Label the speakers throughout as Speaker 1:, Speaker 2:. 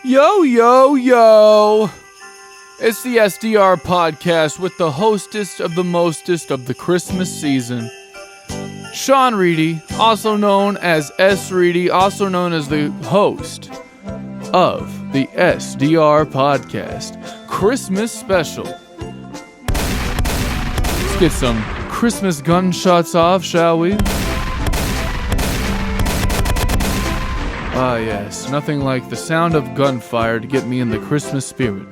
Speaker 1: Yo, yo, yo. It's the SDR Podcast with the hostess of the mostest of the Christmas season. Sean Reedy, also known as S. Reedy, also known as the host of the SDR Podcast Christmas Special. Let's get some Christmas gunshots off, shall we? Ah, yes, nothing like the sound of gunfire to get me in the Christmas spirit.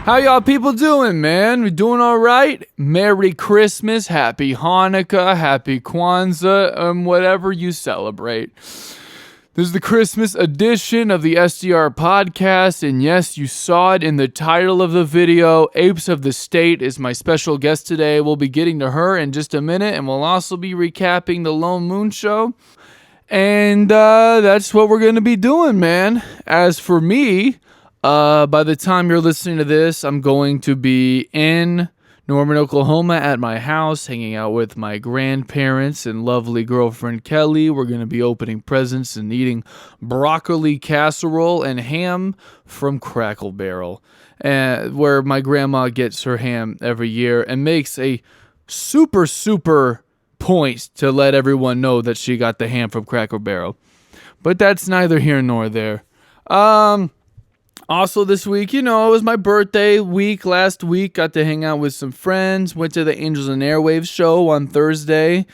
Speaker 1: How y'all people doing, man? We doing all right? Merry Christmas, Happy Hanukkah, Happy Kwanzaa, whatever you celebrate. This is the Christmas edition of the SDR Podcast, and yes, you saw it in the title of the video. Apes of the State is my special guest today. We'll be getting to her in just a minute, and we'll also be recapping the Lonemoon show. And that's what we're going to be doing, man. As for me, by the time you're listening to this, I'm going to be in Norman, Oklahoma at my house, hanging out with my grandparents and lovely girlfriend Kelly. We're going to be opening presents and eating broccoli casserole and ham from Crackle Barrel, where my grandma gets her ham every year and makes a super points to let everyone know that she got the ham from Cracker Barrel. But that's neither here nor there. Also this week, it was my birthday week last week. Got to hang out with some friends. Went to the Angels and Airwaves show on Thursday,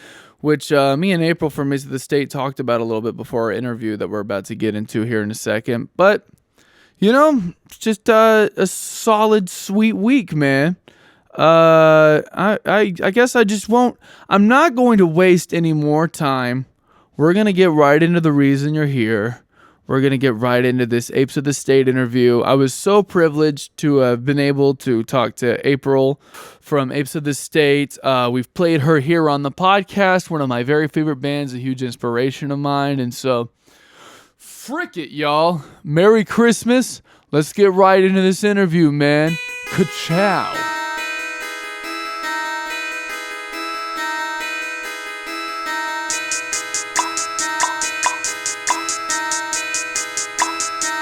Speaker 1: which me and April from Apes of the State talked about a little bit before our interview that we're about to get into here in a second. But, just a solid, sweet week, man. I guess I'm not going to waste any more time. We're going to get right into the reason you're here. We're going to get right into this Apes of the State interview. I was so privileged to have been able to talk to April from Apes of the State. We've played her here on the podcast, one of my very favorite bands, a huge inspiration of mine. And so, frick it, y'all. Merry Christmas. Let's get right into this interview, man. Ka-chow.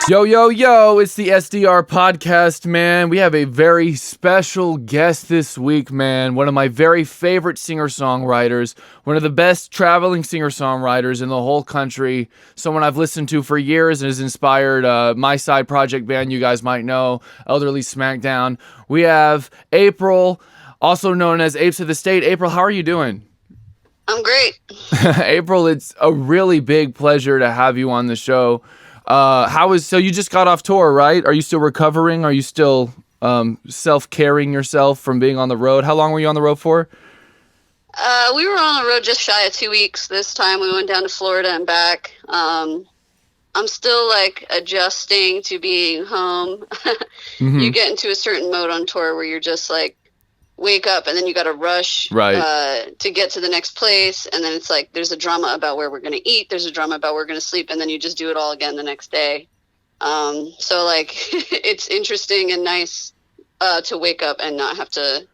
Speaker 1: Yo, yo, yo, it's the SDR Podcast, man. We have a very special guest this week, man. One of my very favorite singer-songwriters, one of the best traveling singer-songwriters in the whole country, someone I've listened to for years and has inspired my side project band you guys might know, Elderly Smackdown. We have April, also known as Apes of the State. April, how are you doing?
Speaker 2: I'm great.
Speaker 1: April, it's a really big pleasure to have you on the show. So you just got off tour, right? Are you still recovering? Are you still self-caring yourself from being on the road? How long were you on the road for?
Speaker 2: We were on the road just shy of 2 weeks. This time we went down to Florida and back. I'm still adjusting to being home. Mm-hmm. You get into a certain mode on tour where you're just wake up and then you got to rush to get to the next place, and then it's there's a drama about where we're going to eat, there's a drama about where we're going to sleep, and then you just do it all again the next day. So it's interesting and nice to wake up and not have to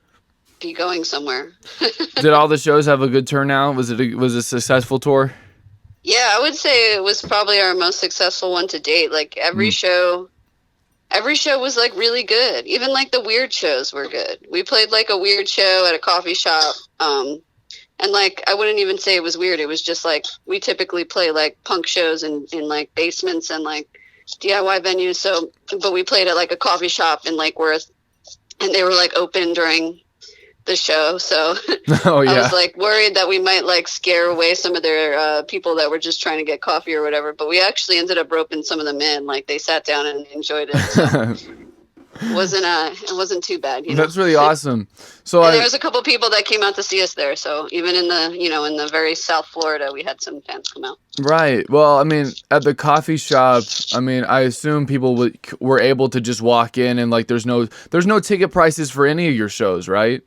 Speaker 2: be going somewhere.
Speaker 1: Did all the shows have a good turnout? Was it a successful tour?
Speaker 2: Yeah, I would say it was probably our most successful one to date. Every show was really good. Even the weird shows were good. We played a weird show at a coffee shop. And I wouldn't even say it was weird. It was just we typically play punk shows in basements and DIY venues. So, but we played at a coffee shop in Worth, and they were open during the show. So oh, yeah. I was worried that we might wascare away some of their people that were just trying to get coffee or whatever, but we actually ended up roping some of them in. They sat down and enjoyed it. So it wasn't too bad,
Speaker 1: That's really awesome. So
Speaker 2: there was a couple people that came out to see us there, so even in the in the very South Florida, we had some fans come out.
Speaker 1: Right. Well, at the coffee shop, I assume people were able to just walk in and there's no ticket prices for any of your shows, right?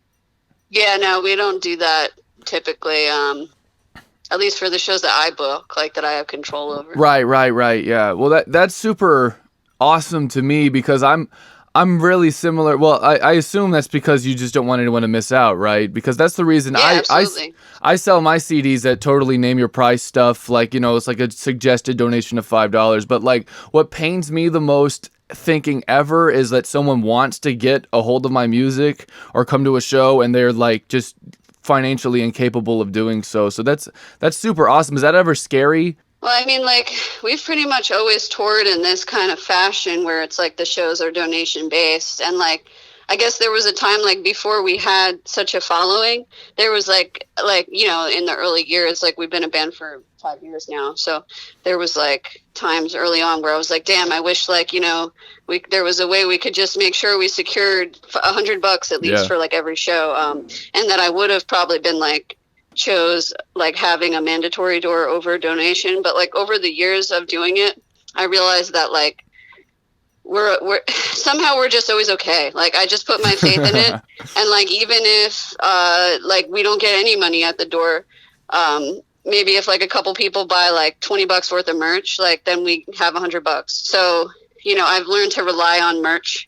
Speaker 2: Yeah, no, we don't do that typically, at least for the shows that I book, that I have control over.
Speaker 1: Right, yeah. Well, that's super awesome to me because I'm I'm really similar. Well, I assume that's because you just don't want anyone to miss out, right? Because that's the reason
Speaker 2: Yeah, absolutely.
Speaker 1: I sell my CDs at totally name your price stuff. Like, it's like a suggested donation of $5. But like, what pains me the most thinking ever is that someone wants to get a hold of my music or come to a show and they're like just financially incapable of doing so. So that's super awesome. Is that ever scary?
Speaker 2: Well, I mean, like, we've pretty much always toured in this kind of fashion where it's like the shows are donation based. And like, I guess there was a time like before we had such a following, there was like, in the early years, like we've been a band for 5 years now. So there was like times early on where I was like, damn, I wish like, there was a way we could just make sure we secured $100 at least for like every show. And that I would have probably been like, chose like having a mandatory door over donation, but like over the years of doing it, I realized that like we're somehow we're just always okay. Like I just put my faith in it, and like even if like we don't get any money at the door, maybe if like a couple people buy like $20 worth of merch, like then we have $100. So I've learned to rely on merch,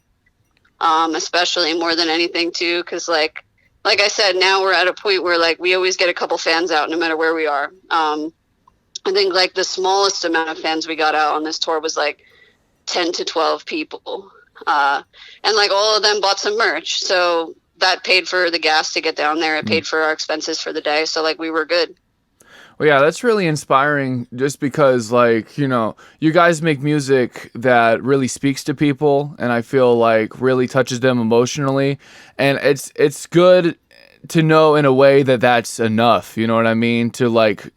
Speaker 2: especially more than anything too, because like I said, now we're at a point where like we always get a couple fans out no matter where we are. I think like the smallest amount of fans we got out on this tour was like 10 to 12 people. And like all of them bought some merch. So that paid for the gas to get down there. It paid for our expenses for the day. So like we were good.
Speaker 1: Well, yeah, that's really inspiring just because, like, you guys make music that really speaks to people and I feel like really touches them emotionally. And it's good to know in a way that that's enough, you know what I mean? To, like,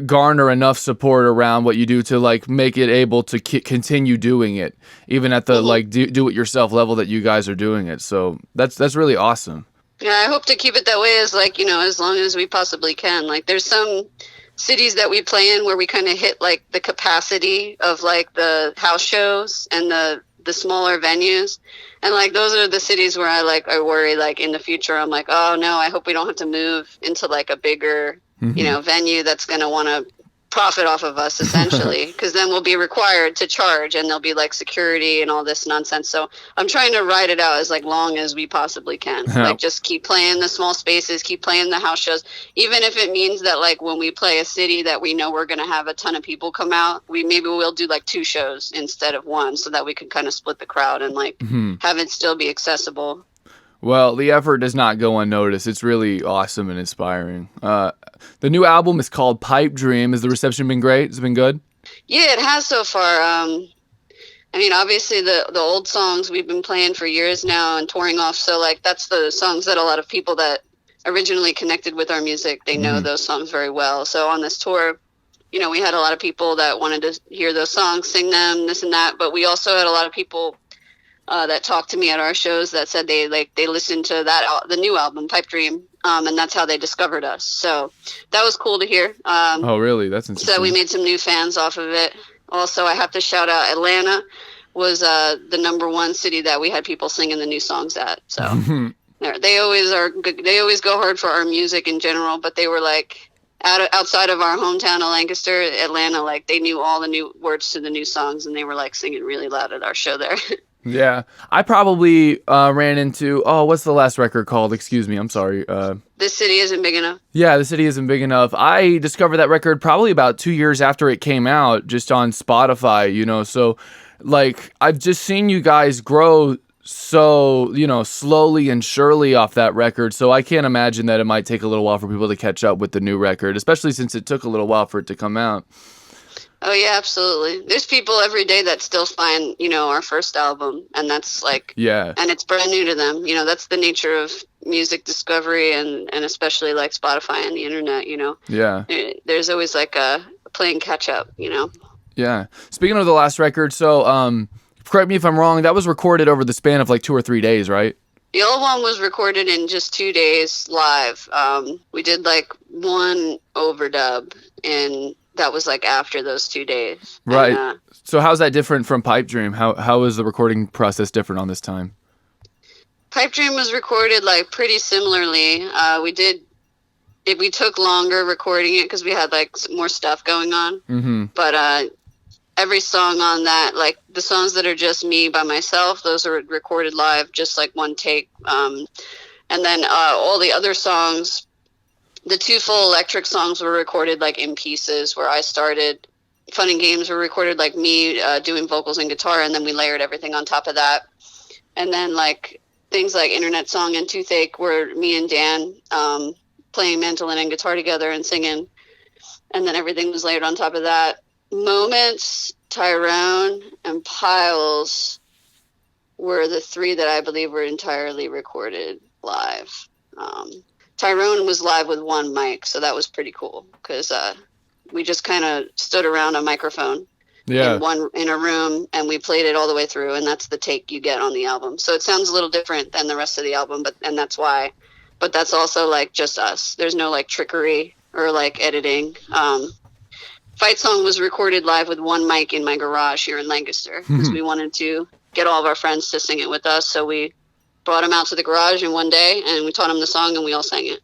Speaker 1: garner enough support around what you do to, like, make it able to continue doing it, even at the, like, do-it-yourself level that you guys are doing it. So that's really awesome.
Speaker 2: Yeah, I hope to keep it that way as like, as long as we possibly can. Like there's some cities that we play in where we kind of hit like the capacity of like the house shows and the smaller venues. And like those are the cities where I worry like in the future I'm like, oh no, I hope we don't have to move into like a bigger, venue that's going to want to profit off of us essentially, because then we'll be required to charge and there'll be like security and all this nonsense. So I'm trying to ride it out as like long as we possibly can. Like just keep playing the small spaces, keep playing the house shows, even if it means that like when we play a city that we know we're going to have a ton of people come out, we'll do like 2 shows instead of 1 so that we can kind of split the crowd and like have it still be accessible.
Speaker 1: Well, the effort does not go unnoticed. It's really awesome and inspiring. The new album is called Pipe Dream. Has the reception been great? Has it been good?
Speaker 2: Yeah, it has so far. I mean, obviously the old songs we've been playing for years now and touring off. So like that's the songs that a lot of people that originally connected with our music, they know those songs very well. So on this tour, we had a lot of people that wanted to hear those songs, sing them, this and that. But we also had a lot of people that talked to me at our shows that said they listened to the new album Pipe Dream, and that's how they discovered us. So that was cool to hear.
Speaker 1: Oh, really? That's interesting.
Speaker 2: So we made some new fans off of it. Also, I have to shout out Atlanta was the number 1 city that we had people singing the new songs at. So they always are good. They always go hard for our music in general, but they were like outside of our hometown of Lancaster, Atlanta, like they knew all the new words to the new songs and they were like singing really loud at our show there.
Speaker 1: Yeah, I probably ran into, what's the last record called? Excuse me, I'm sorry.
Speaker 2: This City Isn't Big Enough.
Speaker 1: Yeah, The City Isn't Big Enough. I discovered that record probably about 2 years after it came out, just on Spotify, so like I've just seen you guys grow so, slowly and surely off that record, so I can't imagine that it might take a little while for people to catch up with the new record, especially since it took a little while for it to come out.
Speaker 2: Oh, yeah, absolutely. There's people every day that still find, our first album, and that's like,
Speaker 1: yeah,
Speaker 2: and it's brand new to them. That's the nature of music discovery and especially like Spotify and the internet,
Speaker 1: Yeah.
Speaker 2: There's always like a playing catch up,
Speaker 1: Yeah. Speaking of the last record, so correct me if I'm wrong, that was recorded over the span of like 2 or 3 days, right?
Speaker 2: The old one was recorded in just 2 days live. We did like 1 overdub and that was like after those 2 days.
Speaker 1: Right.
Speaker 2: And,
Speaker 1: so how's that different from Pipe Dream? How is the recording process different on this time?
Speaker 2: Pipe Dream was recorded like pretty similarly. We took longer recording it because we had like more stuff going on. But every song on that, like the songs that are just me by myself, those are recorded live, just like one take. And then all the other songs, the 2 full electric songs were recorded like in pieces where I started. Fun and Games were recorded like me doing vocals and guitar, and then we layered everything on top of that. And then like things like Internet Song and Toothache were me and Dan playing mandolin and guitar together and singing. And then everything was layered on top of that. Moments, Tyrone, and Piles were the 3 that I believe were entirely recorded live. Tyrone was live with one mic, so that was pretty cool because we just kind of stood around a microphone in a room, and we played it all the way through, and that's the take you get on the album. So it sounds a little different than the rest of the album, and that's why. But that's also like just us. There's no like trickery or like editing. Fight Song was recorded live with one mic in my garage here in Lancaster because we wanted to get all of our friends to sing it with us. So we brought them out to the garage in one day, and we taught them the song, and we all sang it.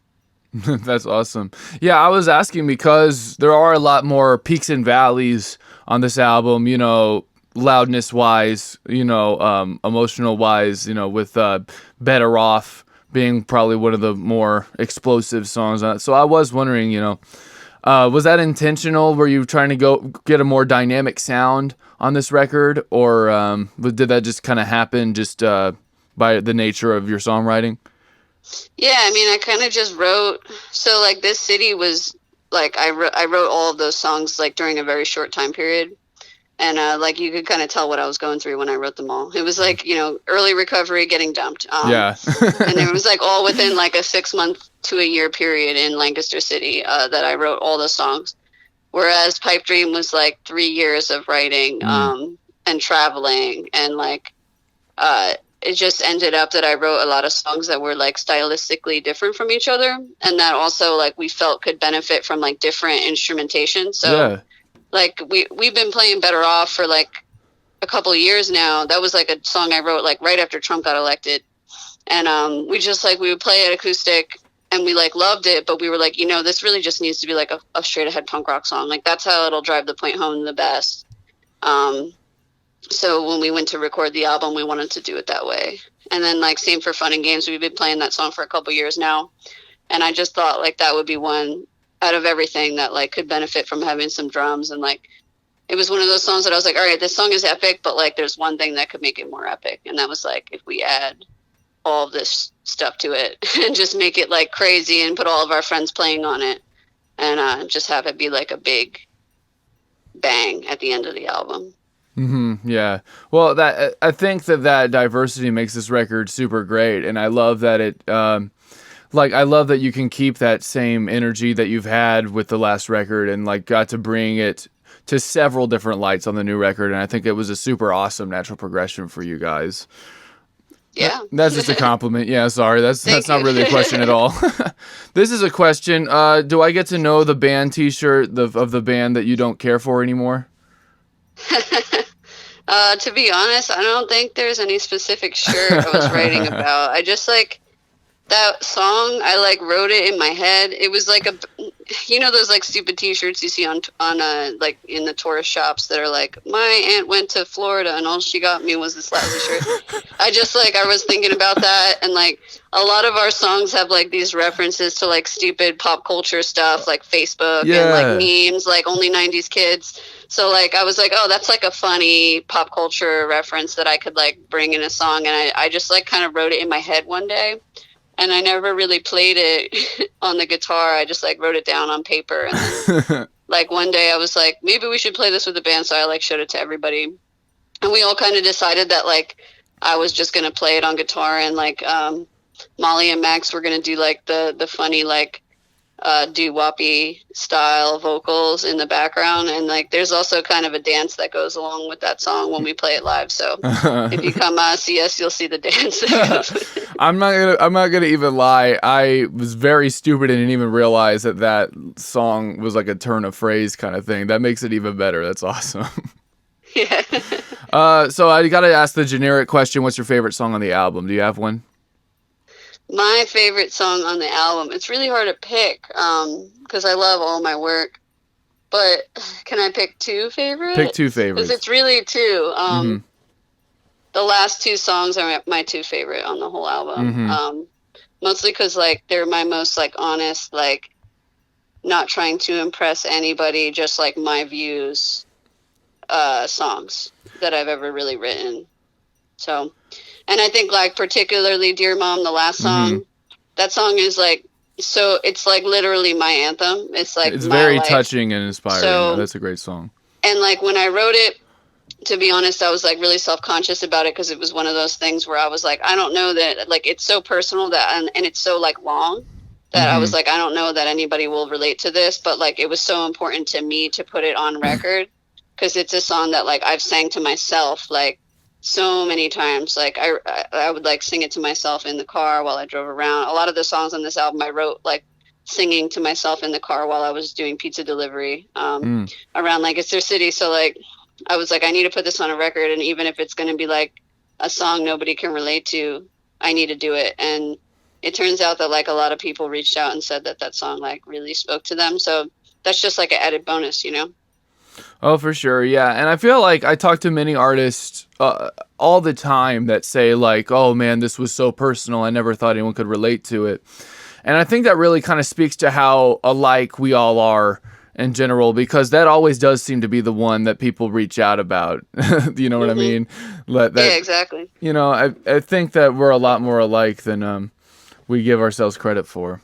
Speaker 1: That's awesome. Yeah, I was asking because there are a lot more peaks and valleys on this album, you know, loudness wise, you know, emotional wise, you know, with Better Off being probably one of the more explosive songs on it. So I was wondering, you know, was that intentional? Were you trying to go get a more dynamic sound on this record, or did that just kind of happen just by the nature of your songwriting?
Speaker 2: Yeah, I mean, I kind of just wrote. So like This City was like I wrote all of those songs like during a very short time period. And like you could kind of tell what I was going through when I wrote them all. It was like, you know, early recovery, getting dumped.
Speaker 1: Yeah.
Speaker 2: And it was like all within like a 6 month to a year period in Lancaster City that I wrote all the songs. Whereas Pipe Dream was like 3 years of writing and traveling. And like it just ended up that I wrote a lot of songs that were like stylistically different from each other. And that also like we felt could benefit from like different instrumentation. So. Yeah. Like we've been playing Better Off for like a couple of years now. That was like a song I wrote like right after Trump got elected, and we just like we would play it acoustic, and we like loved it. But we were like, you know, this really just needs to be like a straight ahead punk rock song. Like that's how it'll drive the point home the best. So when we went to record the album, we wanted to do it that way. And then like same for Fun and Games. We've been playing that song for a couple of years now, and I just thought like that would be one out of everything that like could benefit from having some drums. And like it was one of those songs that I was like, all right, this song is epic, but like there's one thing that could make it more epic, and that was like if we add all of this stuff to it and just make it like crazy and put all of our friends playing on it, and just have it be like a big bang at the end of the album.
Speaker 1: Yeah. Well, that I think that diversity makes this record super great, and I love that it like, I love that you can keep that same energy that you've had with the last record and, like, got to bring it to several different lights on the new record. And I think it was a super awesome natural progression for you guys.
Speaker 2: Yeah.
Speaker 1: That's just a compliment. Yeah, sorry. That's not really a question at all. This is a question. Do I get to know the band t-shirt of the band that you don't care for anymore?
Speaker 2: To be honest, I don't think there's any specific shirt I was writing about. I just, like... That song, I like wrote it in my head. It was like you know those like stupid T-shirts you see on like in the tourist shops that are like, my aunt went to Florida and all she got me was this lousy shirt. I was thinking about that, and like a lot of our songs have like these references to like stupid pop culture stuff like Facebook and like memes, like Only 90s Kids. So like I was like, oh, that's like a funny pop culture reference that I could like bring in a song, and I just like kind of wrote it in my head one day. And I never really played it on the guitar. I just like wrote it down on paper. And then, like one day I was like, maybe we should play this with the band. So I like showed it to everybody. And we all kind of decided that like I was just going to play it on guitar. And like Molly and Max were going to do like the funny like doo-woppy style vocals in the background. And like there's also kind of a dance that goes along with that song when we play it live. So if you come see us, you'll see the dance that goes with it.
Speaker 1: I'm not gonna even lie. I was very stupid and didn't even realize that song was like a turn of phrase kind of thing. That makes it even better. That's awesome.
Speaker 2: Yeah.
Speaker 1: So I gotta ask the generic question: what's your favorite song on the album? Do you have one?
Speaker 2: My favorite song on the album. It's really hard to pick because I love all my work. But can I pick two favorites?
Speaker 1: Pick two
Speaker 2: Because
Speaker 1: favorites.
Speaker 2: it's really two.
Speaker 1: Mhm.
Speaker 2: The last two songs are my two favorite on the whole album.
Speaker 1: Mhm.
Speaker 2: Mostly because like they're my most like honest, like not trying to impress anybody, just like my views songs that I've ever really written. So, and I think like particularly Dear Mom, the last song, that song is like, so it's like literally my anthem. It's like
Speaker 1: It's
Speaker 2: my
Speaker 1: very
Speaker 2: life.
Speaker 1: touching and inspiring.
Speaker 2: So-
Speaker 1: That's a great song.
Speaker 2: And like when I wrote it, to be honest, I was like really self-conscious about it because it was one of those things where I was like, I don't know that, like, it's so personal that, and it's so like long that I was like, I don't know that anybody will relate to this, but like it was so important to me to put it on record because it's a song that like I've sang to myself like so many times. Like I would like sing it to myself in the car while I drove around. A lot of the songs on this album I wrote like singing to myself in the car while I was doing pizza delivery around Lancaster City. So like I was like, I need to put this on a record, and even if it's going to be like a song nobody can relate to, I need to do it. And it turns out that like a lot of people reached out and said that song like really spoke to them. So that's just like an added bonus, you know?
Speaker 1: Oh, for sure. Yeah. And I feel like I talk to many artists all the time that say like, oh man, this was so personal. I never thought anyone could relate to it. And I think that really kind of speaks to how alike we all are in general, because that always does seem to be the one that people reach out about. You know what I mean? Yeah,
Speaker 2: exactly.
Speaker 1: You know, I think that we're a lot more alike than we give ourselves credit for.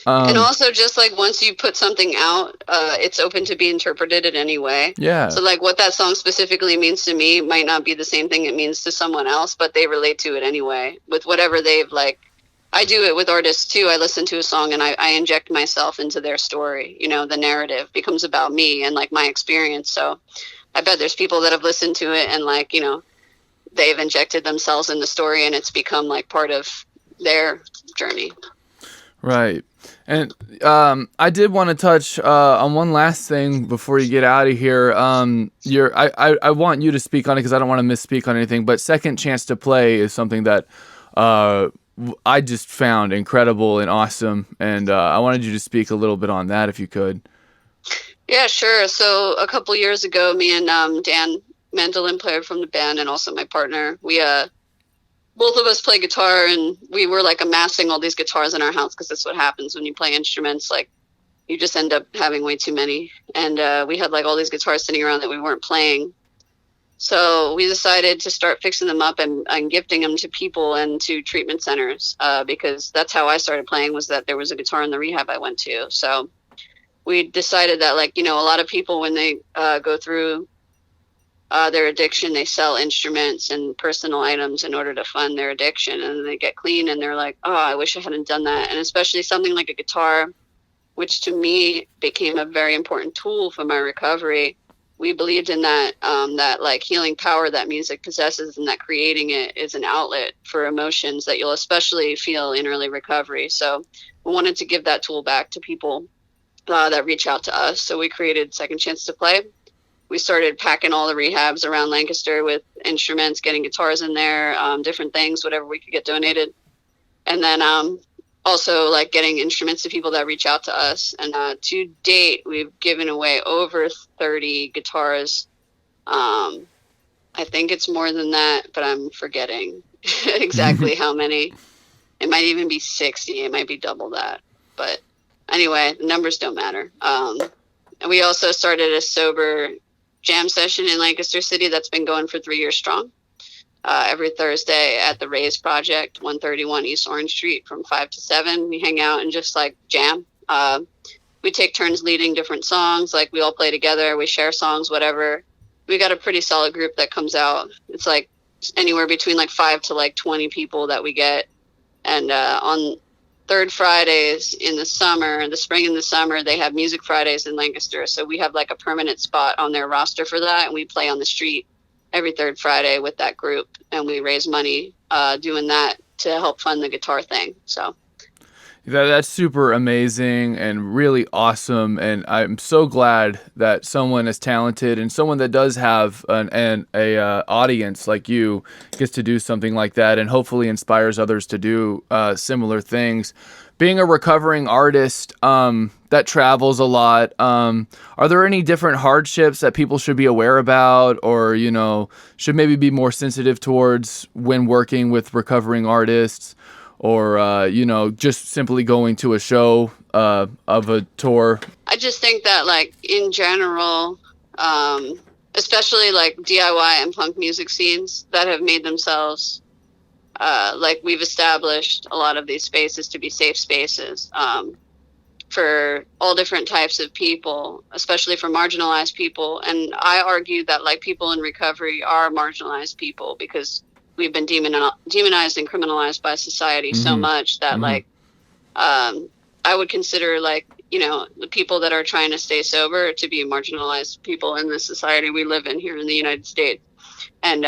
Speaker 2: And also just like once you put something out, it's open to be interpreted in any way.
Speaker 1: Yeah.
Speaker 2: So like what that song specifically means to me might not be the same thing it means to someone else, but they relate to it anyway with whatever they've like. I do it with artists too. I listen to a song and I inject myself into their story. You know, the narrative becomes about me and like my experience. So I bet there's people that have listened to it and like, you know, they've injected themselves in the story and it's become like part of their journey.
Speaker 1: Right. And I did want to touch on one last thing before you get out of here. I want you to speak on it because I don't want to misspeak on anything, but Second Chance to Play is something that I just found incredible and awesome, and I wanted you to speak a little bit on that if you could.
Speaker 2: Yeah, sure. So a couple years ago, me and Dan, mandolin player from the band, and also my partner, we both of us play guitar, and we were like amassing all these guitars in our house because that's what happens when you play instruments. Like you just end up having way too many, and we had like all these guitars sitting around that we weren't playing. So we decided to start fixing them up and gifting them to people and to treatment centers because that's how I started playing, was that there was a guitar in the rehab I went to. So we decided that, like, you know, a lot of people when they go through their addiction, they sell instruments and personal items in order to fund their addiction, and they get clean and they're like, oh, I wish I hadn't done that. And especially something like a guitar, which to me became a very important tool for my recovery. We believed in that, that like healing power that music possesses, and that creating it is an outlet for emotions that you'll especially feel in early recovery. So we wanted to give that tool back to people that reach out to us. So we created Second Chance to Play. We started packing all the rehabs around Lancaster with instruments, getting guitars in there, different things, whatever we could get donated. And then also like getting instruments to people that reach out to us. And to date, we've given away over 30 guitars. I think it's more than that, but I'm forgetting exactly how many. It might even be 60. It might be double that. But anyway, the numbers don't matter. And we also started a sober jam session in Lancaster City that's been going for 3 years strong. Every Thursday at the Raise Project, 131 East Orange Street from 5 to 7. We hang out and just like jam. We take turns leading different songs. Like we all play together. We share songs, whatever. We got a pretty solid group that comes out. It's like anywhere between like 5 to like 20 people that we get. And on third Fridays in the spring and the summer, they have Music Fridays in Lancaster. So we have like a permanent spot on their roster for that. And we play on the street every third Friday with that group, and we raise money doing that to help fund the guitar thing. So
Speaker 1: That's super amazing and really awesome, and I'm so glad that someone as talented and someone that does have an audience like you gets to do something like that, and hopefully inspires others to do similar things. Being a recovering artist that travels a lot, are there any different hardships that people should be aware about, or should maybe be more sensitive towards when working with recovering artists? Or, just simply going to a show of a tour?
Speaker 2: I just think that, like, in general, especially like DIY and punk music scenes that have made themselves, like, we've established a lot of these spaces to be safe spaces for all different types of people, especially for marginalized people. And I argue that, like, people in recovery are marginalized people because we've been demonized and criminalized by society so much that like I would consider, like, the people that are trying to stay sober to be marginalized people in the society we live in here in the United States. And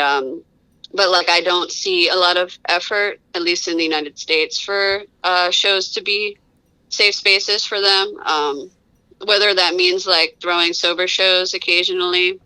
Speaker 2: but like I don't see a lot of effort, at least in the United States, for shows to be safe spaces for them, whether that means like throwing sober shows occasionally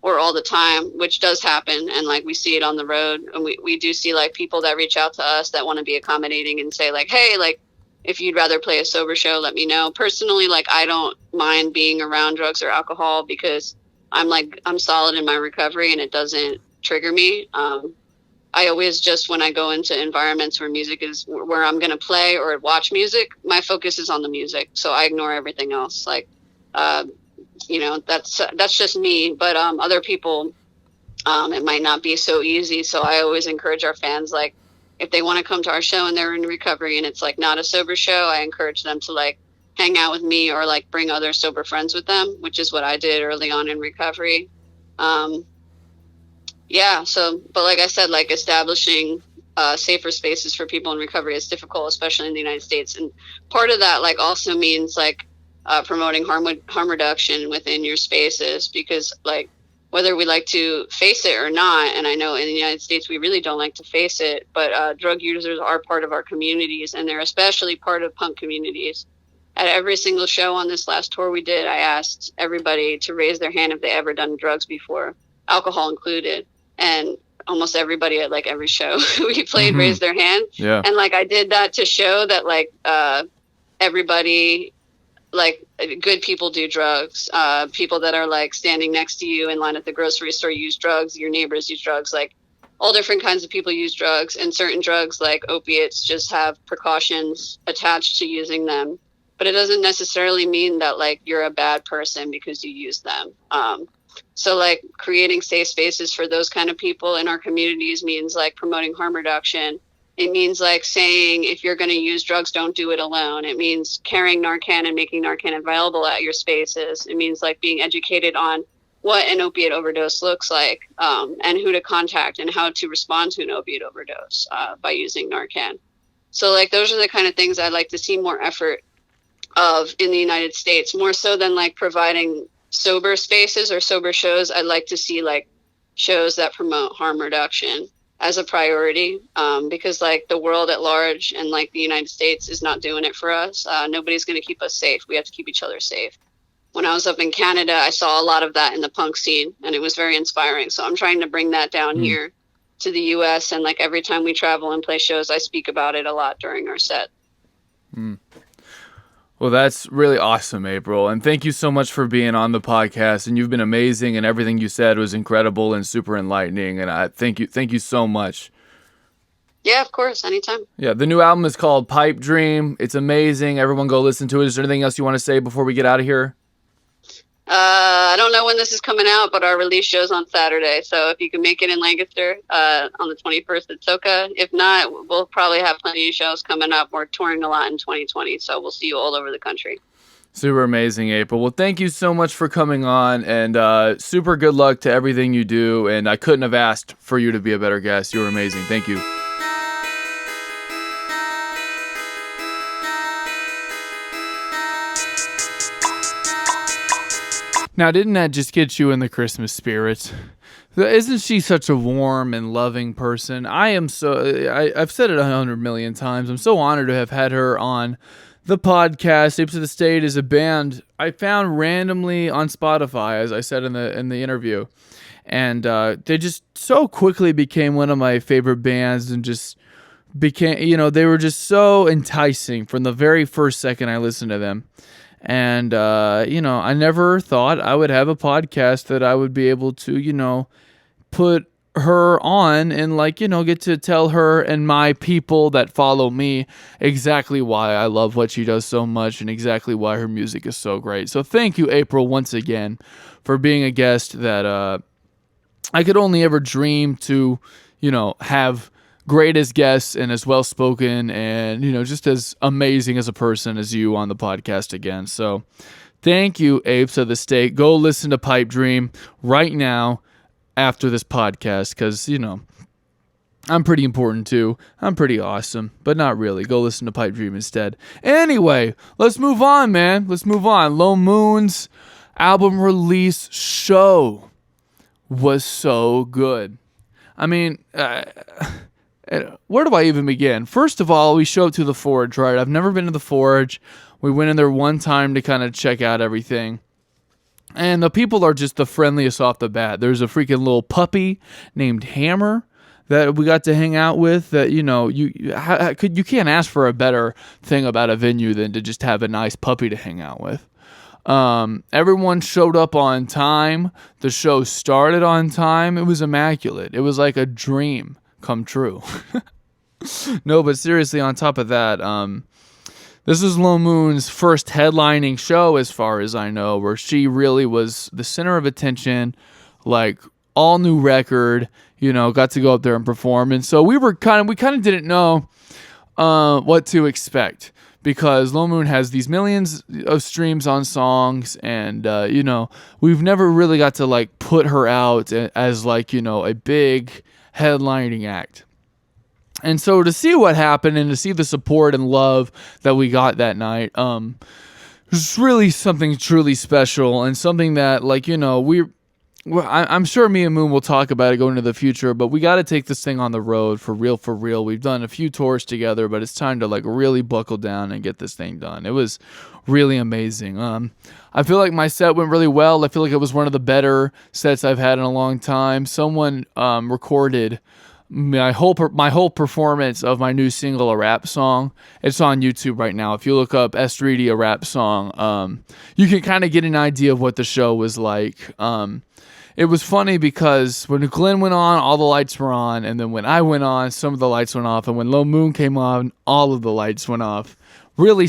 Speaker 2: or all the time, which does happen. And like, we see it on the road, and we do see like people that reach out to us that want to be accommodating and say like, hey, like, if you'd rather play a sober show, let me know. Personally, like, I don't mind being around drugs or alcohol because I'm solid in my recovery and it doesn't trigger me. I always just, when I go into environments where music is where I'm going to play or watch music, my focus is on the music. So I ignore everything else. Like, that's just me, but other people, it might not be so easy. So I always encourage our fans, like, if they want to come to our show and they're in recovery and it's like not a sober show, I encourage them to like hang out with me or like bring other sober friends with them, which is what I did early on in recovery. But like I said, like, establishing safer spaces for people in recovery is difficult, especially in the United States. And part of that, like, also means like promoting harm reduction within your spaces, because like, whether we like to face it or not, and I know in the United States we really don't like to face it, but drug users are part of our communities, and they're especially part of punk communities. At every single show on this last tour we did, I asked everybody to raise their hand if they ever done drugs before, alcohol included. And almost everybody at like every show we played raised their hand.
Speaker 1: Yeah.
Speaker 2: And like, I did that to show that like everybody, like, good people do drugs. People that are like standing next to you in line at the grocery store use drugs. Your neighbors use drugs. Like, all different kinds of people use drugs, and certain drugs like opiates just have precautions attached to using them. But it doesn't necessarily mean that like you're a bad person because you use them. So like, creating safe spaces for those kind of people in our communities means like promoting harm reduction. It means like saying, if you're going to use drugs, don't do it alone. It means carrying Narcan and making Narcan available at your spaces. It means like being educated on what an opiate overdose looks like, and who to contact and how to respond to an opiate overdose by using Narcan. So like, those are the kind of things I'd like to see more effort of in the United States, more so than like providing sober spaces or sober shows. I'd like to see like shows that promote harm reduction as a priority, because like the world at large and like the United States is not doing it for us. Nobody's going to keep us safe. We have to keep each other safe. When I was up in Canada, I saw a lot of that in the punk scene, and it was very inspiring. So I'm trying to bring that down here to the US, and like, every time we travel and play shows, I speak about it a lot during our set.
Speaker 1: Well, that's really awesome, April. And thank you so much for being on the podcast. And you've been amazing, and everything you said was incredible and super enlightening. And I thank you so much.
Speaker 2: Yeah, of course. Anytime.
Speaker 1: Yeah, the new album is called Pipe Dream. It's amazing. Everyone go listen to it. Is there anything else you want to say before we get out of here?
Speaker 2: I don't know when this is coming out, but our release show's on Saturday. So if you can make it in Lancaster on the 21st at Soka. If not, we'll probably have plenty of shows coming up. We're touring a lot in 2020, so we'll see you all over the country.
Speaker 1: Super amazing, April. Well, thank you so much for coming on, and super good luck to everything you do. And I couldn't have asked for you to be a better guest. You were amazing. Thank you. Now, didn't that just get you in the Christmas spirit? Isn't she such a warm and loving person? I've said it 100 million times. I'm so honored to have had her on the podcast. Apes of the State is a band I found randomly on Spotify, as I said in the interview. And they just so quickly became one of my favorite bands and just became, they were just so enticing from the very first second I listened to them. And, I never thought I would have a podcast that I would be able to, put her on and get to tell her and my people that follow me exactly why I love what she does so much and exactly why her music is so great. So thank you, April, once again for being a guest that I could only ever dream to, have great as guests and as well spoken and, just as amazing as a person as you on the podcast again. So thank you, Apes of the State. Go listen to Pipe Dream right now after this podcast because, I'm pretty important too. I'm pretty awesome, but not really. Go listen to Pipe Dream instead. Anyway, let's move on, man. Let's move on. Lonemoon's album release show was so good. I mean, where do I even begin? First of all, we show up to the Forge, right? I've never been to the Forge. We went in there one time to kind of check out everything. And the people are just the friendliest off the bat. There's a freaking little puppy named Hammer that we got to hang out with that, you can't ask for a better thing about a venue than to just have a nice puppy to hang out with. Everyone showed up on time. The show started on time. It was immaculate. It was like a dream come true. No, but seriously, on top of that, this is Lonemoon's first headlining show, as far as I know, where she really was the center of attention, like all new record, got to go up there and perform. And so we kind of didn't know what to expect because Lonemoon has these millions of streams on songs and, we've never really got to put her out as a big headlining act. And so to see what happened and to see the support and love that we got that night, was really something truly special and something that, I'm sure me and Moon will talk about it going into the future, but we got to take this thing on the road for real, for real. We've done a few tours together, but it's time to really buckle down and get this thing done. It was really amazing. I feel like my set went really well. I feel like it was one of the better sets I've had in a long time. Someone recorded my whole performance of my new single, A Rap Song. It's on YouTube right now. If you look up S3D, A Rap Song, you can kind of get an idea of what the show was like. It was funny because when Glenn went on, all the lights were on, and then when I went on, some of the lights went off, and when Lonemoon came on, all of the lights went off. Really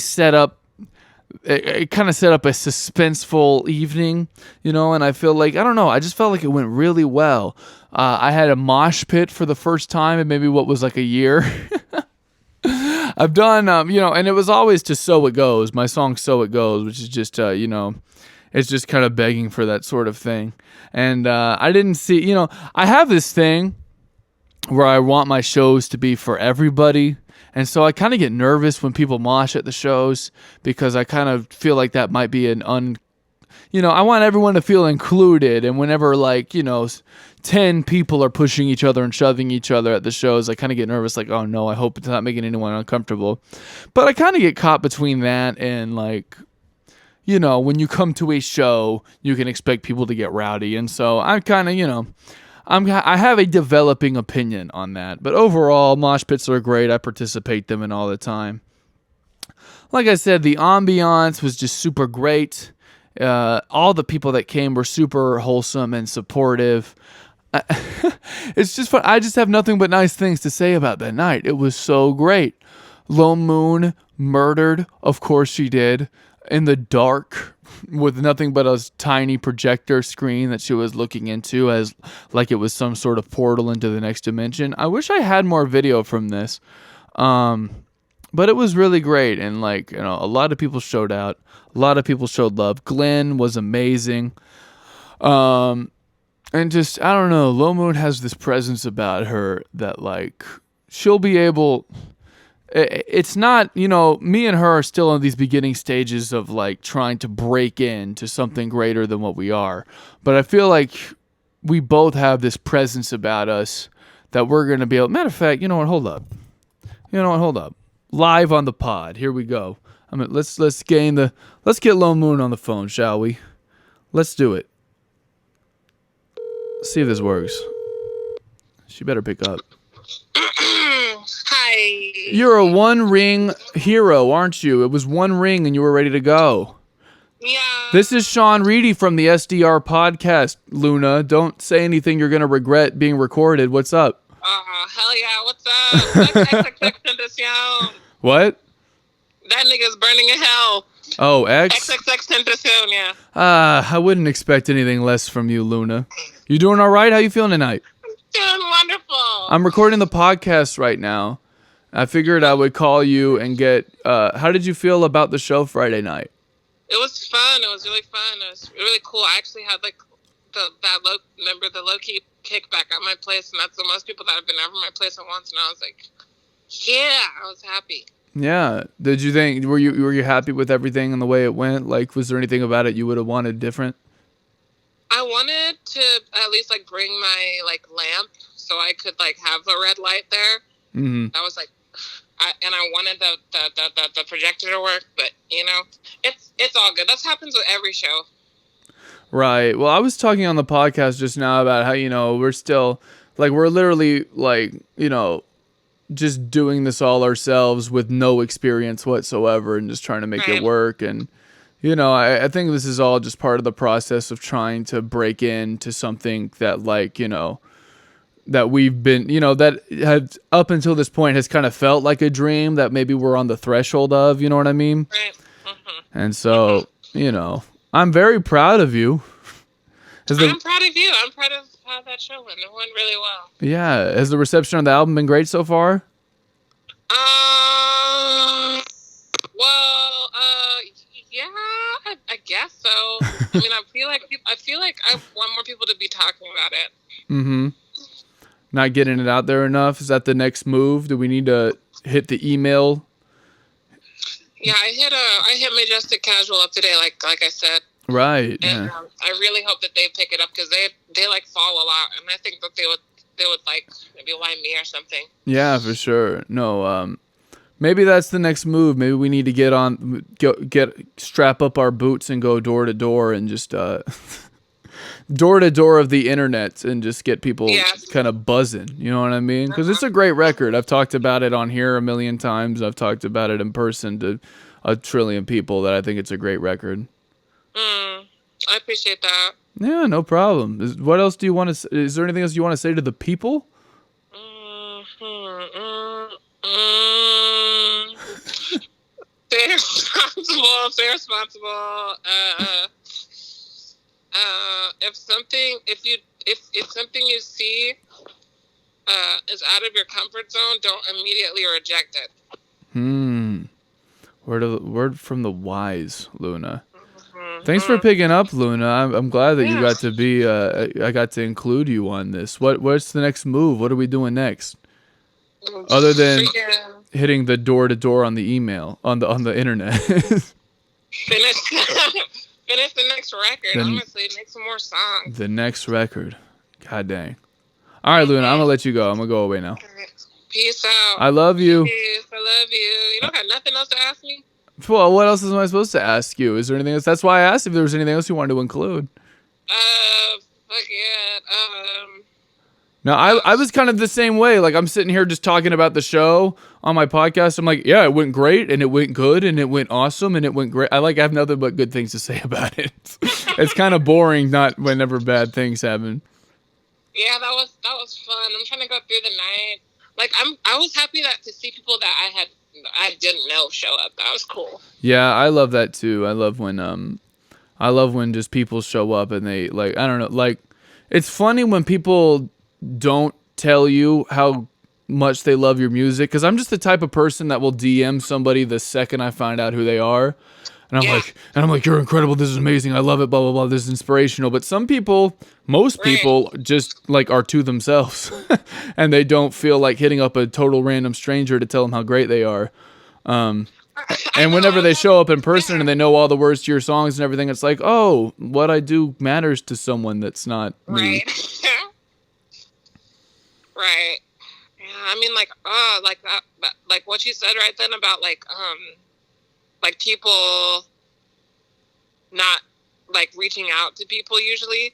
Speaker 1: it kind of set up a suspenseful evening, and I feel like, I don't know, I just felt like it went really well. I had a mosh pit for the first time in maybe what was a year. I've done, and it was always to So It Goes, my song So It Goes, which is just, it's just kind of begging for that sort of thing. And I didn't see, I have this thing where I want my shows to be for everybody. And so I kind of get nervous when people mosh at the shows because I kind of feel like that might be I want everyone to feel included. And whenever 10 people are pushing each other and shoving each other at the shows, I kind of get nervous, oh no, I hope it's not making anyone uncomfortable. But I kind of get caught between that and when you come to a show, you can expect people to get rowdy. And so I'm kind of, I have a developing opinion on that. But overall, mosh pits are great. I participate in them all the time. Like I said, the ambiance was just super great. All the people that came were super wholesome and supportive. It's just fun. I just have nothing but nice things to say about that night. It was so great. Lonemoon murdered, of course she did, in the dark with nothing but a tiny projector screen that she was looking into as it was some sort of portal into the next dimension. I wish I had more video from this. But it was really great. And a lot of people showed out. A lot of people showed love. Glenn was amazing. And just, I don't know, Lonemoon has this presence about her that she'll be able, it's not, you know, me and her are still in these beginning stages of like trying to break into something greater than what we are. But I feel like we both have this presence about us that we're going to be able, matter of fact, you know what, hold up. Live on the pod. Here we go. I mean, let's get Lonemoon on the phone, shall we? Let's do it. See if this works. She better pick up.
Speaker 2: Hi.
Speaker 1: You're a one ring hero, aren't you? It was one ring and you were ready to go.
Speaker 2: Yeah.
Speaker 1: This is Sean Reedy from the SDR Podcast, Luna. Don't say anything you're going to regret being recorded. What's up?
Speaker 2: Hell yeah, what's up?
Speaker 1: What?
Speaker 2: That nigga's burning in hell.
Speaker 1: Oh, X?
Speaker 2: XXXTentacion, yeah.
Speaker 1: I wouldn't expect anything less from you, Luna. You doing all right? How you feeling tonight?
Speaker 2: Doing wonderful.
Speaker 1: I'm recording the podcast right now. I figured I would call you and get, how did you feel about the show Friday night?
Speaker 2: It was fun. It was really fun. It was really cool. I actually had like the low-key kickback at my place, and that's the most people that have been over my place at once, and I was like, yeah, I was happy.
Speaker 1: Yeah. Did you think, were you happy with everything and the way it went? Like, was there anything about it you would have wanted different?
Speaker 2: I wanted to at least like bring my like lamp so I could like have the red light there.
Speaker 1: Mm-hmm.
Speaker 2: I was like, I wanted the projector to work, but you know, it's all good. That happens with every show.
Speaker 1: Right. Well, I was talking on the podcast just now about how, you know, we're still like, we're literally like, you know, just doing this all ourselves with no experience whatsoever and just trying to make it work. And, you know, I think this is all just part of the process of trying to break into something that, like, you know, that we've been, you know, that has up until this point has kind of felt like a dream that maybe we're on the threshold of, you know what I mean?
Speaker 2: Right. Mm-hmm.
Speaker 1: And so, you know, I'm very proud of you.
Speaker 2: I'm proud of you. I'm proud of how that show went. It went really well.
Speaker 1: Yeah. Has the reception on the album been great so far?
Speaker 2: Well, yeah, I guess so. I mean, I feel like I want more people to be talking about it.
Speaker 1: Mm-hmm. Not getting it out there enough? Is that the next move? Do we need to hit the email?
Speaker 2: Yeah, I hit Majestic Casual up today, like I said.
Speaker 1: Right.
Speaker 2: And
Speaker 1: yeah.
Speaker 2: I really hope that they pick it up because they like fall a lot, and I think that they would like maybe line me or something.
Speaker 1: Yeah, for sure. No, maybe that's the next move. Maybe we need to strap up our boots and go door to door and just door to door of the internet and just get people kind of buzzing. You know what I mean? Because it's a great record. I've talked about it on here a million times. I've talked about it in person to a trillion people that I think it's a great record.
Speaker 2: I appreciate that.
Speaker 1: Yeah, no problem. What else do you want to? Is there anything else you want to say to the people? Stay responsible.
Speaker 2: Stay responsible. If something you see is out of your comfort zone, don't immediately reject it.
Speaker 1: Word from the wise, Luna. Thanks for picking up, Luna. I'm glad that you got to be. I got to include you on this. What's the next move? What are we doing next? Other than hitting the door to door on the email on the internet.
Speaker 2: Finish the next record. Honestly, make some more songs.
Speaker 1: The next record. God dang. All right, Luna. I'm gonna let you go. I'm gonna go away now.
Speaker 2: Peace out.
Speaker 1: I love you.
Speaker 2: Peace. I love you. You don't have nothing else to ask me?
Speaker 1: Well, what else am I supposed to ask you? Is there anything else? That's why I asked if there was anything else you wanted to include.
Speaker 2: Fuck it.
Speaker 1: No, I was kind of the same way. Like, I'm sitting here just talking about the show on my podcast. I'm like, yeah, it went great, and it went good, and it went awesome, and it went great. I have nothing but good things to say about it. It's kind of boring, not whenever bad things happen.
Speaker 2: Yeah, that was fun. I'm trying to go through the night. Like, I was happy to see people that I didn't know show up. That was cool.
Speaker 1: Yeah, I love that too. I love when just people show up and they, like, I don't know, like, it's funny when people don't tell you how much they love your music, because I'm just the type of person that will DM somebody the second I find out who they are. And I'm like, you're incredible. This is amazing. I love it. Blah, blah, blah. This is inspirational. But some people, most people just like are to themselves and they don't feel like hitting up a total random stranger to tell them how great they are. And whenever they show up in person and they know all the words to your songs and everything, it's like, oh, what I do matters to someone that's not me.
Speaker 3: Right. Yeah, I mean, like what you said right then about like people not like reaching out to people usually.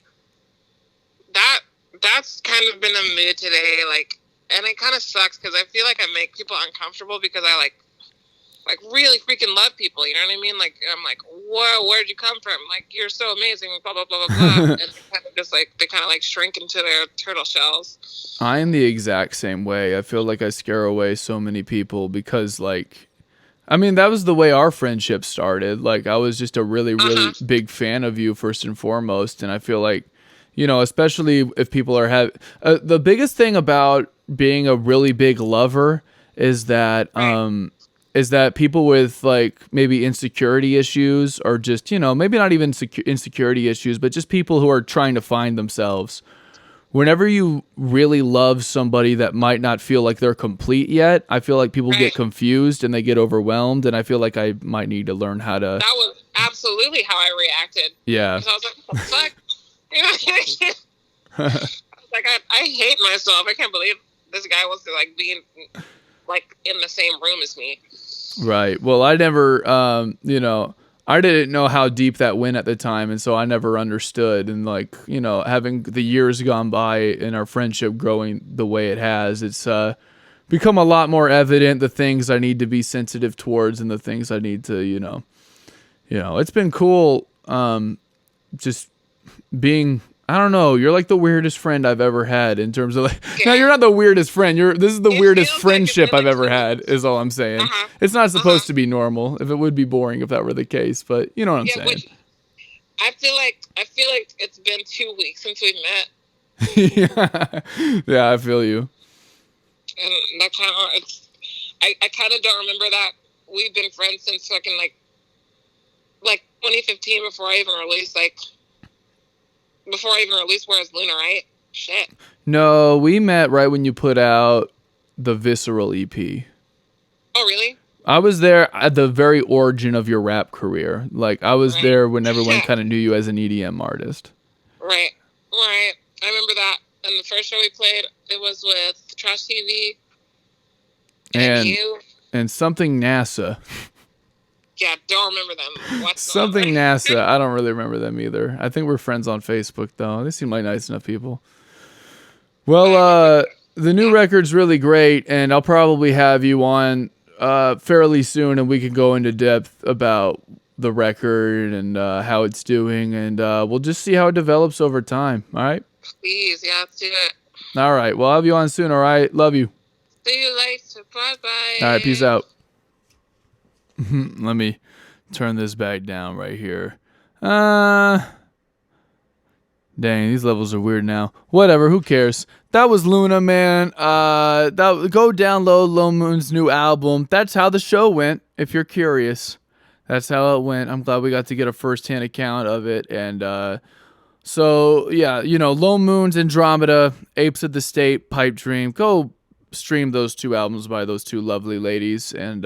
Speaker 3: That's kind of been a mood today, like, and it kind of sucks because I feel like I make people uncomfortable because I like really freaking love people, you know what I mean? Like, I'm like, whoa, where'd you come from? Like, you're so amazing, blah, blah, blah, blah, blah. And they kind of like shrink into their turtle shells.
Speaker 1: I am the exact same way. I feel like I scare away so many people because, like, I mean, that was the way our friendship started. Like, I was just a really, really big fan of you first and foremost. And I feel like, you know, especially if people are the biggest thing about being a really big lover is that, people with like maybe insecurity issues or just, you know, maybe not even insecurity issues, but just people who are trying to find themselves. Whenever you really love somebody that might not feel like they're complete yet, I feel like people get confused and they get overwhelmed. And I feel like I might need to learn how to.
Speaker 3: That was absolutely how I reacted.
Speaker 1: Yeah.
Speaker 3: I was like, what the fuck? I was like, I hate myself. I can't believe this guy wants to like be like in the same room as me.
Speaker 1: Right. Well, I never, you know, I didn't know how deep that went at the time, and so I never understood. And like, you know, having the years gone by and our friendship growing the way it has, it's become a lot more evident the things I need to be sensitive towards and the things I need to, you know, it's been cool. Just being. I don't know. You're like the weirdest friend I've ever had in terms of like. Yeah. No, you're not the weirdest friend. This is the weirdest friendship I've ever had. Is all I'm saying. It's not supposed to be normal. If it would be boring if that were the case, but you know what I'm saying.
Speaker 3: I feel like it's been 2 weeks since we met.
Speaker 1: Yeah, I feel you.
Speaker 3: And that kind of I kind of don't remember that we've been friends since fucking like 2015 before I even released Where's Luna, right? Shit.
Speaker 1: No, we met right when you put out the Visceral EP.
Speaker 3: Oh, really?
Speaker 1: I was there at the very origin of your rap career. Like, I was there when everyone kind of knew you as an EDM artist.
Speaker 3: Right. I remember that. And the first show we played, it was with Trash TV. And you.
Speaker 1: And Something NASA.
Speaker 3: Yeah, don't remember them.
Speaker 1: Something NASA. I don't really remember them either. I think we're friends on Facebook, though. They seem like nice enough people. Well, the new record's really great, and I'll probably have you on fairly soon, and we can go into depth about the record and how it's doing, and we'll just see how it develops over time. All right?
Speaker 3: Please, yeah, let's do it.
Speaker 1: All right. Well, I'll have you on soon, all right? Love you.
Speaker 3: See you later. Bye-bye.
Speaker 1: All right, peace out. Let me turn this back down right here. Dang, these levels are weird now. Whatever, who cares? That was Luna, man. Go download Lonemoon's new album. That's how the show went, if you're curious. That's how it went. I'm glad we got to get a first-hand account of it. And so, yeah, you know, Lonemoon's Andromeda, Apes of the State, Pipe Dream. Go stream those two albums by those two lovely ladies. And,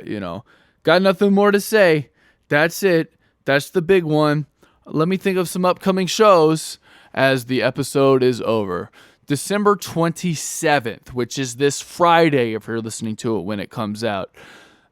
Speaker 1: you know, got nothing more to say. That's it. That's the big one. Let me think of some upcoming shows as the episode is over. December 27th, which is this Friday if you're listening to it when it comes out.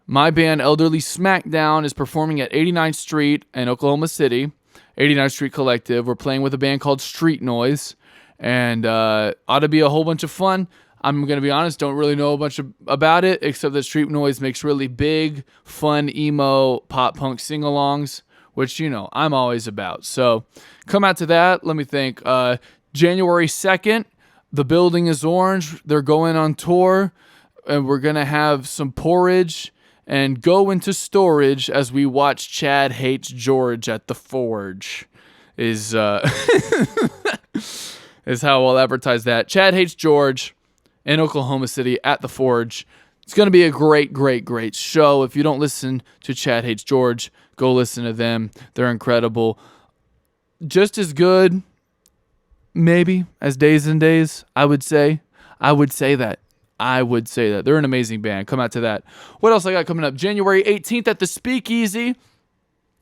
Speaker 1: My band Elderly Smackdown is performing at 89th Street in Oklahoma City. 89th Street Collective. We're playing with a band called Street Noise. And ought to be a whole bunch of fun. I'm going to be honest, don't really know a bunch about it, except that Street Noise makes really big, fun, emo, pop-punk sing-alongs, which, you know, I'm always about. So come out to that. Let me think. January 2nd, The Building is Orange. They're going on tour, and we're going to have some porridge and go into storage as we watch Chad Hates George at the Forge. Is how I'll advertise that. Chad Hates George in Oklahoma City at the Forge. It's going to be a great, great, great show. If you don't listen to Chad Hates George, go listen to them. They're incredible. Just as good, maybe, as Days and Days, I would say. I would say that. They're an amazing band. Come out to that. What else I got coming up? January 18th at the Speakeasy.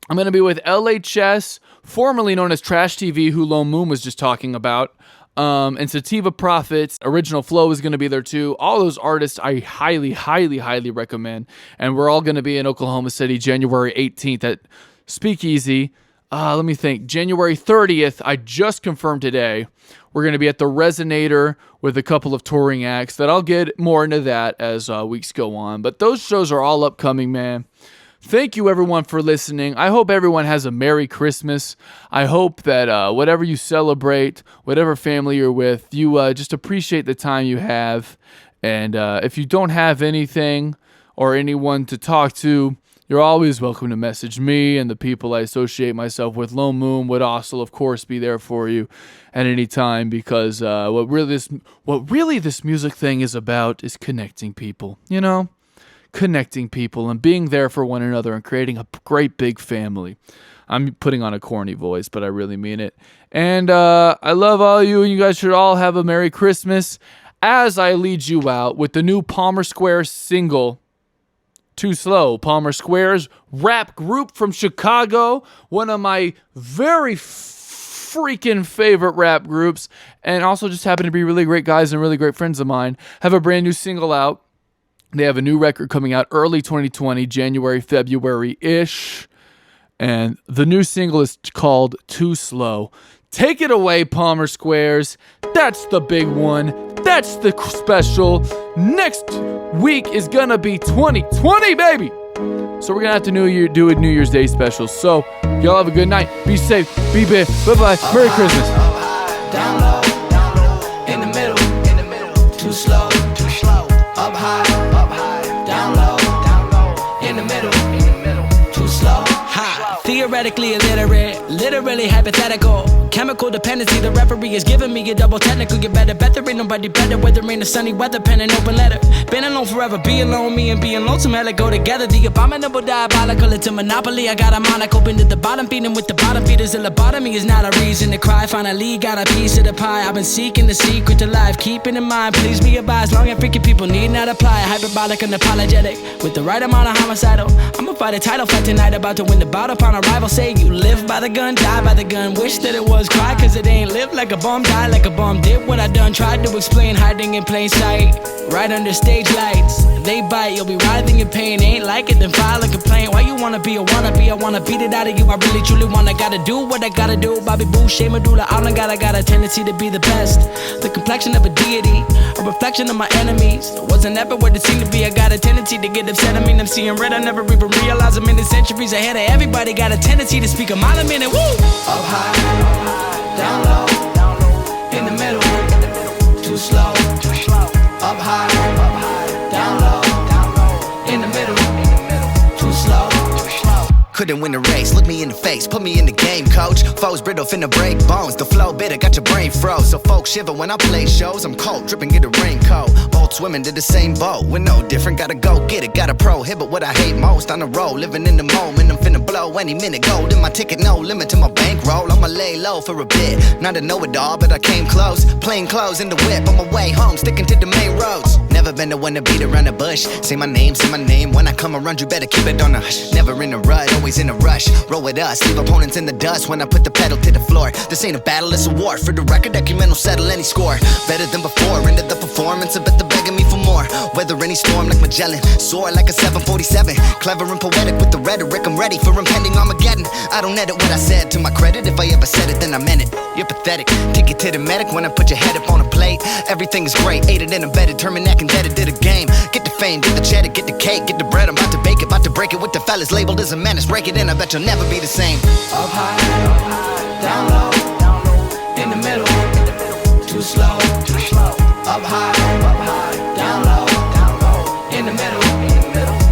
Speaker 1: I'm going to be with LHS, formerly known as Trash TV, who Lonemoon was just talking about. And Sativa Prophets, Original Flow is going to be there too. All those artists I highly, highly, highly recommend. And we're all going to be in Oklahoma City January 18th at Speakeasy. Let me think. January 30th, I just confirmed today, we're going to be at the Resonator with a couple of touring acts that I'll get more into that as weeks go on. But those shows are all upcoming, man. Thank you, everyone, for listening. I hope everyone has a Merry Christmas. I hope that whatever you celebrate, whatever family you're with, you just appreciate the time you have. And if you don't have anything or anyone to talk to, you're always welcome to message me and the people I associate myself with. Lonemoon would also, of course, be there for you at any time because what really this music thing is about is connecting people, connecting people and being there for one another and creating a great big family. I'm putting on a corny voice, but I really mean it. And I love all you, and you guys should all have a Merry Christmas as I lead you out with the new Palmer Square single, Too Slow. Palmer Square's rap group from Chicago, one of my very freaking favorite rap groups, and also just happen to be really great guys and really great friends of mine, have a brand new single out. They have a new record coming out early 2020, January, February-ish. And the new single is called Too Slow. Take it away, Palmer Squares. That's the big one. That's the special. Next week is going to be 2020, baby. So we're going to have to do a New Year's Day special. So y'all have a good night. Be safe. Be big. Bye-bye. Merry Christmas.
Speaker 4: Down low, in the middle, too slow, up high, down low, in the middle, too slow. Theoretically illiterate, literally hypothetical. Chemical dependency, the referee is giving me a double technical. Get better, ain't nobody better. Whether in the sunny weather, pen and open letter. Been alone forever, be alone. Me and being lonesome, hella go together. The abominable, diabolical, it's a monopoly. I got a monocle, been to the bottom, feeding with the bottom feeders. The lobotomy is not a reason to cry. Finally got a piece of the pie. I've been seeking the secret to life, keeping in mind. Please be advised, long and freaky people need not apply. Hyperbolic and apologetic, with the right amount of homicidal. I'ma fight a title fight tonight, about to win the bout upon arrival. Say you live by the gun, die by the gun. Wish that it was cry, cause it ain't live like a bomb, die like a bomb. Did what I done, tried to explain, hiding in plain sight. Right under stage lights, they bite, you'll be writhing in pain. Ain't like it, then file a complaint. Why you wanna be a wannabe? I wanna beat it out of you. I really truly wanna, gotta do what I gotta do. Bobby Boo, Shea Medulla, all I got a tendency to be the best. The complexion of a deity, a reflection of my enemies. Wasn't ever what it seemed to be. I got a tendency to get upset. I mean, I'm seeing red. I never even realized I'm in the centuries ahead of everybody. Got a tendency to speak a mile a minute. Woo! Up high, down low, in the middle, too slow. Up high, down low, in the middle, too slow.
Speaker 5: Couldn't win the race, look me in the face, put me in the game, coach. Foes brittle, finna break bones, the flow bitter, got your brain froze. So folks shiver when I play shows, I'm cold, dripping, get a raincoat. Both swimming to the same boat, we're no different, gotta go get it, gotta prohibit what I hate most. On the road, living in the moment, I'm finna blow any minute. Gold in my ticket, no limit to my bankroll. I'ma lay low for a bit, not to know it all, but I came close. Plain clothes in the whip, on my way home, sticking to the main roads. Never been the one to beat around the bush. Say my name, when I come around you better keep it on the hush. Never in a rut, always in a rush. Roll with us, leave opponents in the dust when I put the pedal to the floor. This ain't a battle, it's a war. For the record, Ecumen will settle any score. Better than before, ended the performance, I bet they're begging me for more. Weather any storm like Magellan, soar like a 747. Clever and poetic with the rhetoric, I'm ready for impending Armageddon. I don't edit what I said to my credit, if I ever said it then I meant it. You're pathetic, take it to the medic when I put your head up on a plate. Everything is great, aided and abetted, Terminac indebted to the game. Get the fame, get the cheddar, get the cake, get the bread, I'm about to bake it, about to break it with the fellas labeled as a menace. Break it in, I bet you'll never be the same.
Speaker 4: Up high, down low, in the middle, too slow. Up high, down low, in the middle,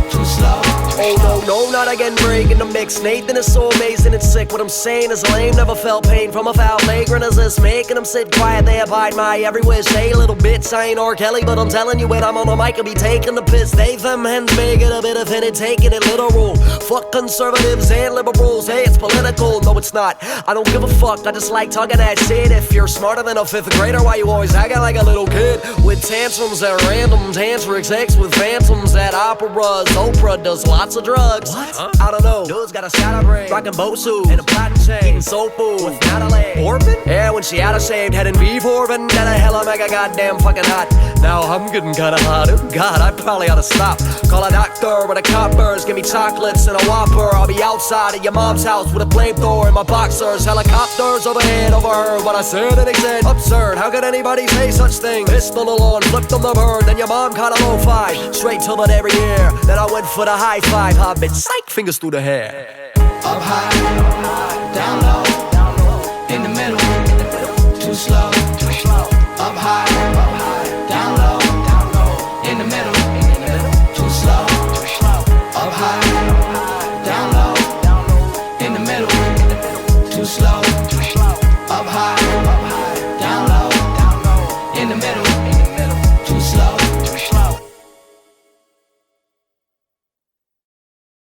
Speaker 4: too slow.
Speaker 6: Oh no, no. no, not again, breaking the mix. Nathan is so amazing and sick. What I'm saying is lame, never felt pain from a foul. Flagrant as this, making them sit quiet. They abide my every wish. Hey, little bitch, I ain't R. Kelly, but I'm telling you when I'm on the mic, I'll be taking the piss. They, them, hens, making a bit of it, taking it literal. Fuck conservatives and liberals. Hey, it's political. No, it's not. I don't give a fuck. I just like talking that shit. If you're smarter than a fifth grader, why you always acting like a little kid? With tantrums at random, tantric sex with phantoms at operas. Oprah does lots of drugs. What? Huh? I don't know. Dude's got a shadow brain, rockin' Bosu and a platinum chain, eating soul food with Natalie Orban. Yeah, when she out of shape, heading beef Orban. That the hell I make a goddamn fucking hot. Now I'm getting kinda hot. Oh God, I probably ought to stop. Call a doctor with a coppers, give me chocolates and a Whopper. I'll be outside at your mom's house with a flamethrower in my boxers. Helicopters overhead, overheard what I said and he said absurd. How could anybody say such thing? Pistol on, flipped on the bird. Then your mom caught a low five, straight to that every year. Then I went for the high five. Hot bitch, psych, fingers through the hair.
Speaker 4: Up high, down low.